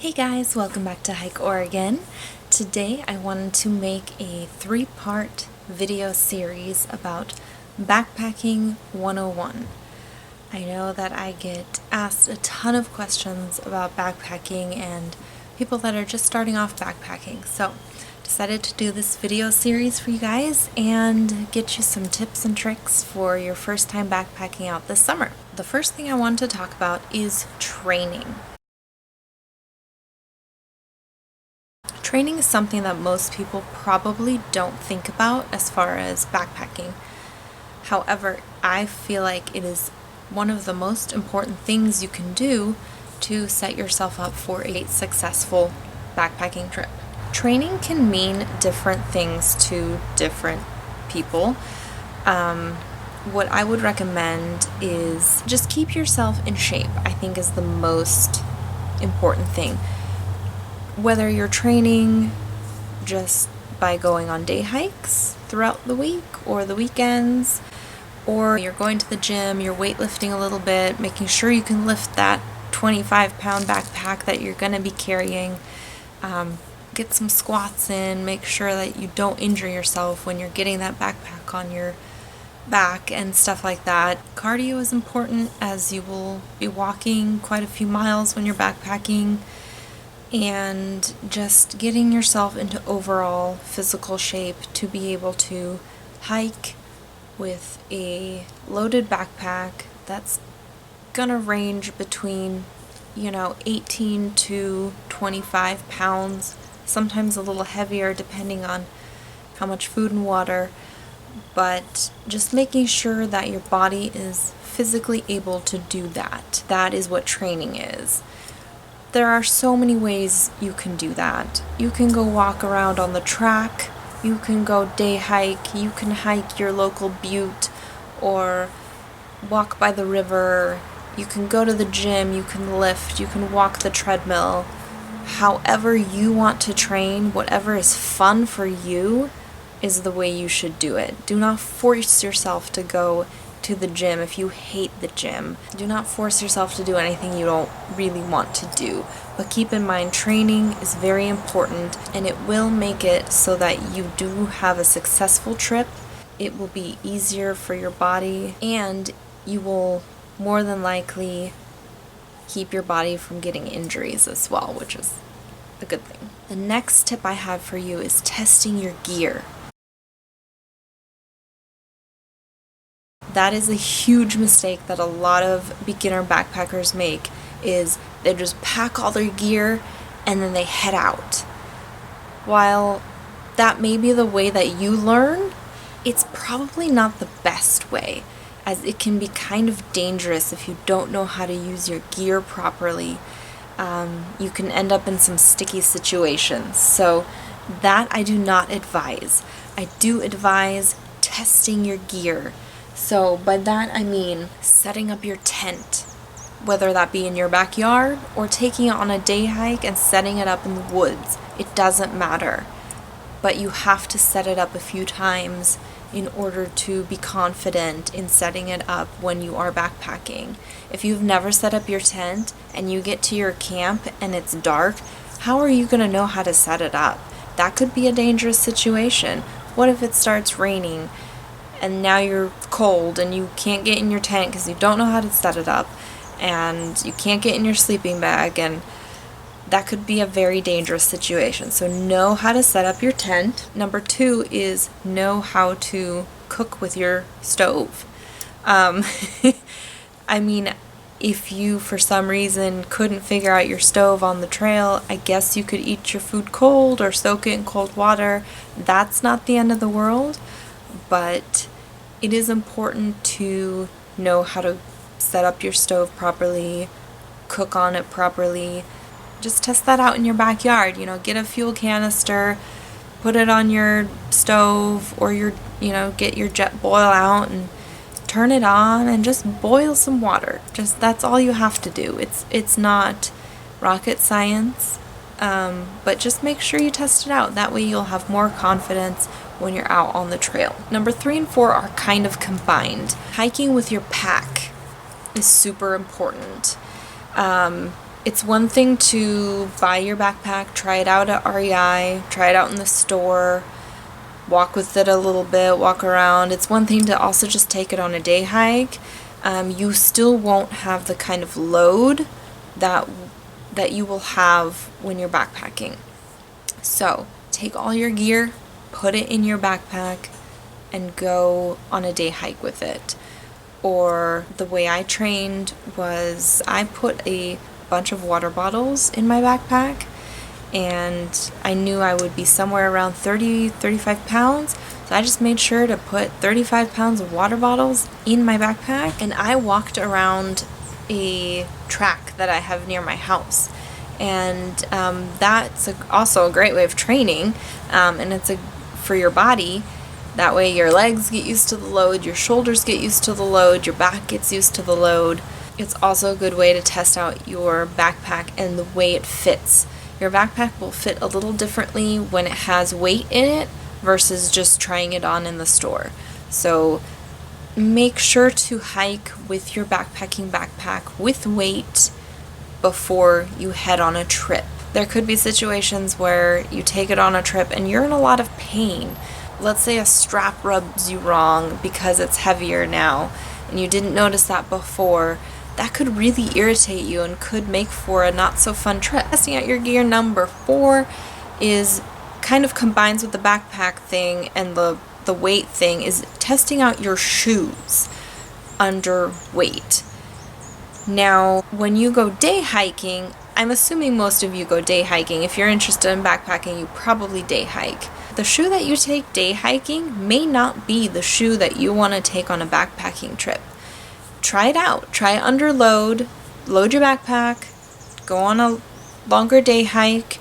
Hey guys, welcome back to Hike Oregon. Today I wanted to make a 3-part video series about backpacking 101. I know that I get asked a ton of questions about backpacking and people that are just starting off backpacking, so decided to do this video series for you guys and get you some tips and tricks for your first time backpacking out this summer. The first thing I want to talk about is training. Training is something that most people probably don't think about as far as backpacking. However, I feel like it is one of the most important things you can do to set yourself up for a successful backpacking trip. Training can mean different things to different people. What I would recommend is just keep yourself in shape, I think is the most important thing. Whether you're training just by going on day hikes throughout the week or the weekends, or you're going to the gym, you're weightlifting a little bit, making sure you can lift that 25-pound backpack that you're going to be carrying, get some squats in, make sure that you don't injure yourself when you're getting that backpack on your back and stuff like that. Cardio is important as you will be walking quite a few miles when you're backpacking. And just getting yourself into overall physical shape to be able to hike with a loaded backpack that's gonna range between 18 to 25 pounds, sometimes a little heavier depending on how much food and water, but just making sure that your body is physically able to do that. That is what training is. There are so many ways you can do that. You can go walk around on the track, you can go day hike, you can hike your local butte or walk by the river, you can go to the gym, you can lift, you can walk the treadmill. However you want to train, whatever is fun for you is the way you should do it. Do not force yourself to go to the gym if you hate the gym. Do not force yourself to do anything you don't really want to do. But keep in mind, training is very important and it will make it so that you do have a successful trip. It will be easier for your body and you will more than likely keep your body from getting injuries as well, which is a good thing. The next tip I have for you is testing your gear. That is a huge mistake that a lot of beginner backpackers make, is they just pack all their gear and then they head out. While that may be the way that you learn, it's probably not the best way, as it can be kind of dangerous if you don't know how to use your gear properly. You can end up in some sticky situations, so that I do not advise. I do advise testing your gear. So by that I mean setting up your tent, whether that be in your backyard or taking it on a day hike and setting it up in the woods. It doesn't matter, but you have to set it up a few times in order to be confident in setting it up when you are backpacking. If you've never set up your tent and you get to your camp and it's dark, how are you going to know how to set it up? That could be a dangerous situation. What if it starts raining and now you're cold and you can't get in your tent because you don't know how to set it up and you can't get in your sleeping bag, and that could be a very dangerous situation. So know how to set up your tent. Number 2 is know how to cook with your stove. I mean, if you for some reason couldn't figure out your stove on the trail, I guess you could eat your food cold or soak it in cold water. That's not the end of the world. But it is important to know how to set up your stove properly, cook on it properly. Just test that out in your backyard. Get a fuel canister, put it on your stove, or get your jet boil out and turn it on and just boil some water. That's all you have to do. It's not rocket science, but just make sure you test it out. That way you'll have more confidence when you're out on the trail. Number 3 and 4 are kind of combined. Hiking with your pack is super important. It's one thing to buy your backpack, try it out at REI, try it out in the store, walk with it a little bit, walk around. It's one thing to also just take it on a day hike. You still won't have the kind of load that you will have when you're backpacking. So take all your gear, put it in your backpack, and go on a day hike with it. Or the way I trained was I put a bunch of water bottles in my backpack, and I knew I would be somewhere around 35 pounds, so I just made sure to put 35 pounds of water bottles in my backpack, and I walked around a track that I have near my house. And that's also a great way of training, and it's for your body. That way your legs get used to the load, your shoulders get used to the load, your back gets used to the load. It's also a good way to test out your backpack and the way it fits. Your backpack will fit a little differently when it has weight in it versus just trying it on in the store. So make sure to hike with your backpacking backpack with weight before you head on a trip. There could be situations where you take it on a trip and you're in a lot of pain. Let's say a strap rubs you wrong because it's heavier now and you didn't notice that before. That could really irritate you and could make for a not so fun trip. Testing out your gear number 4 is kind of combines with the backpack thing and the weight thing, is testing out your shoes under weight. Now, when you go day hiking, I'm assuming most of you go day hiking. If you're interested in backpacking, you probably day hike. The shoe that you take day hiking may not be the shoe that you want to take on a backpacking trip. Try it out. Try it under load. Load your backpack. Go on a longer day hike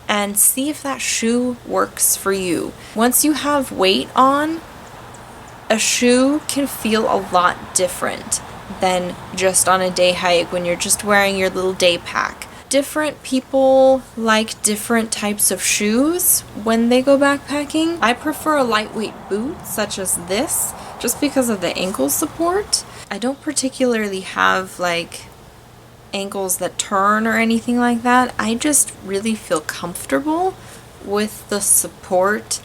and see if that shoe works for you. Once you have weight on, a shoe can feel a lot different than just on a day hike when you're just wearing your little day pack. Different people like different types of shoes when they go backpacking. I prefer a lightweight boot such as this just because of the ankle support. I don't particularly have like ankles that turn or anything like that. I just really feel comfortable with the support,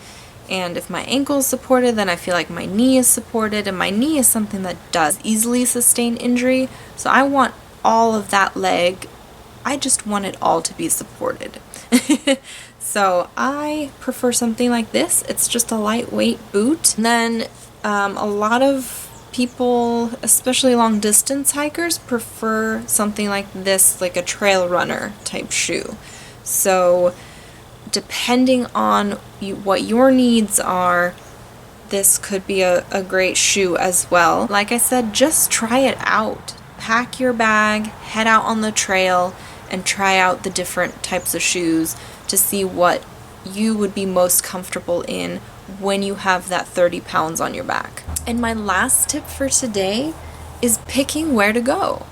and if my ankle is supported, then I feel like my knee is supported, and my knee is something that does easily sustain injury, so I want all of that leg. I just want it all to be supported. So I prefer something like this. It's just a lightweight boot. And then a lot of people, especially long distance hikers, prefer something like this, like a trail runner type shoe. So depending on what your needs are, this could be a great shoe as well. Like I said, just try it out. Pack your bag, head out on the trail, and try out the different types of shoes to see what you would be most comfortable in when you have that 30 pounds on your back. And my last tip for today is picking where to go.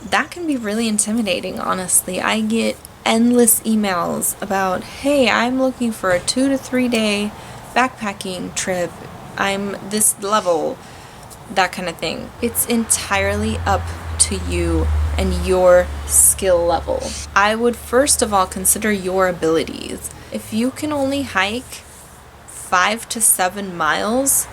That can be really intimidating, honestly. I get endless emails about, hey, I'm looking for a 2 to 3 day backpacking trip. I'm this level, that kind of thing. It's entirely up to you and your skill level. I would first of all consider your abilities. If you can only hike 5 to 7 miles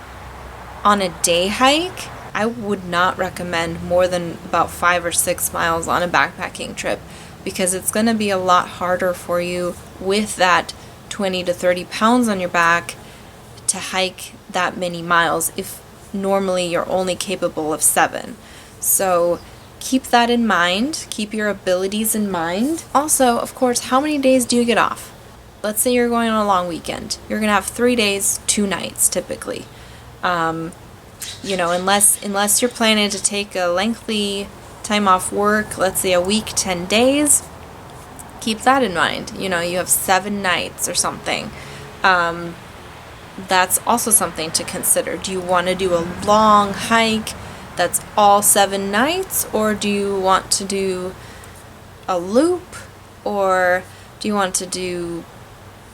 on a day hike, I would not recommend more than about 5 or 6 miles on a backpacking trip, because it's going to be a lot harder for you with that 20 to 30 pounds on your back to hike that many miles if normally you're only capable of 7. So keep that in mind. Keep your abilities in mind. Also, of course, how many days do you get off? Let's say you're going on a long weekend. You're going to have 3 days, 2 nights typically. Unless you're planning to take a lengthy time off work, let's say a week, 10 days, keep that in mind. You have 7 nights or something. That's also something to consider. Do you want to do a long hike that's all 7 nights, or do you want to do a loop, or do you want to do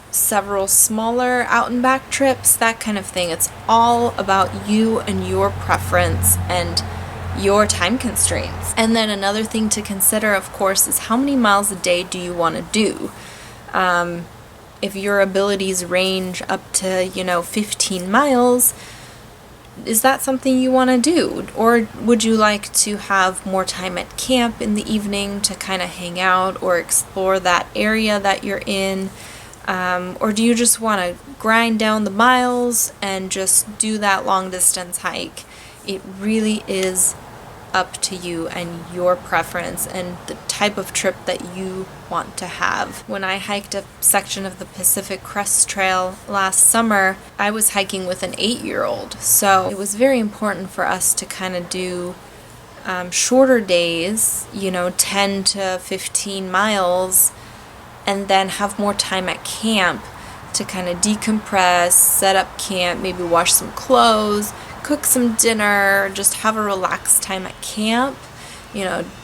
several smaller out and back trips, that kind of thing? It's all about you and your preference and your time constraints. And then another thing to consider, of course, is how many miles a day do you want to do? If your abilities range up to, 15 miles, is that something you want to do? Or would you like to have more time at camp in the evening to kind of hang out or explore that area that you're in? Or do you just want to grind down the miles and just do that long distance hike? It really is up to you and your preference and the type of trip that you want to have. When I hiked a section of the Pacific Crest Trail last summer, I was hiking with an 8-year-old. So it was very important for us to kind of do shorter days, 10 to 15 miles, and then have more time at camp to kind of decompress, set up camp, maybe wash some clothes, cook some dinner, just have a relaxed time at camp,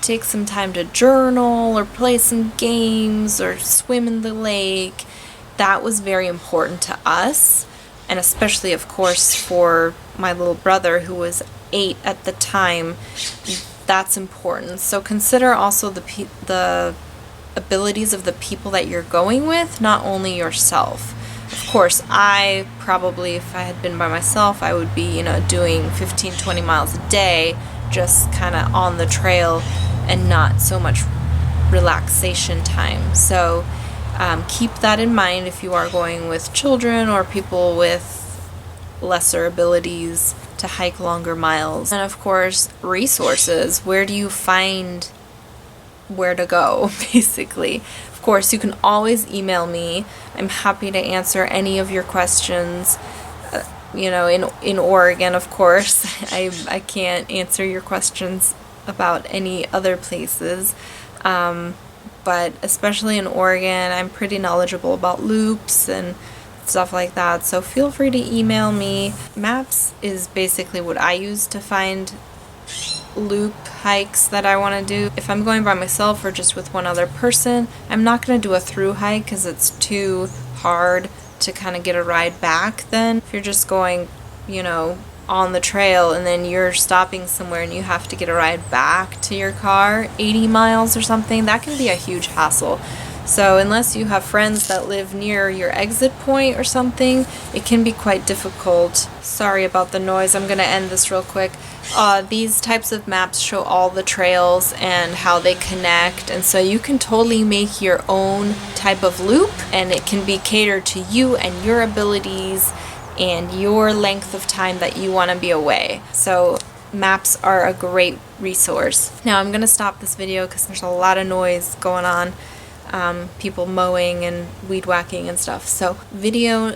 take some time to journal or play some games or swim in the lake. That was very important to us, and especially, of course, for my little brother who was 8 at the time. That's important. So consider also the abilities of the people that you're going with, not only yourself. Of course, I probably, if I had been by myself, I would be, doing 15-20 miles a day, just kind of on the trail and not so much relaxation time. So keep that in mind if you are going with children or people with lesser abilities to hike longer miles. And of course, resources. Where do you find where to go, basically? Of course, you can always email me. I'm happy to answer any of your questions. In Oregon, of course. I can't answer your questions about any other places. But especially in Oregon, I'm pretty knowledgeable about loops and stuff like that. So feel free to email me. Maps is basically what I use to find loop hikes that I want to do. If I'm going by myself or just with one other person, I'm not going to do a through hike because it's too hard to kind of get a ride back then. If you're just going, on the trail and then you're stopping somewhere and you have to get a ride back to your car, 80 miles or something, that can be a huge hassle. So unless you have friends that live near your exit point or something, it can be quite difficult. Sorry about the noise. I'm going to end this real quick. These types of maps show all the trails and how they connect, and so you can totally make your own type of loop, and it can be catered to you and your abilities and your length of time that you want to be away. So maps are a great resource. Now I'm going to stop this video because there's a lot of noise going on. People mowing and weed whacking and stuff. So video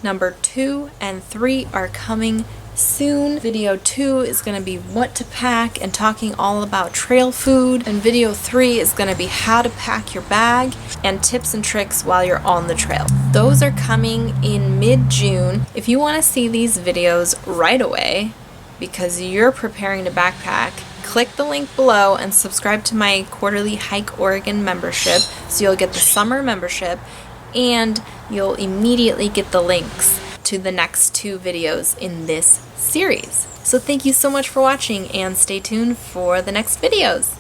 number 2 and 3 are coming soon. Video 2 is going to be what to pack and talking all about trail food, and video 3 is going to be how to pack your bag and tips and tricks while you're on the trail. Those are coming in mid-June. If you want to see these videos right away because you're preparing to backpack, click the link below and subscribe to my quarterly Hike Oregon membership so you'll get the summer membership and you'll immediately get the links to the next 2 videos in this series. So thank you so much for watching and stay tuned for the next videos.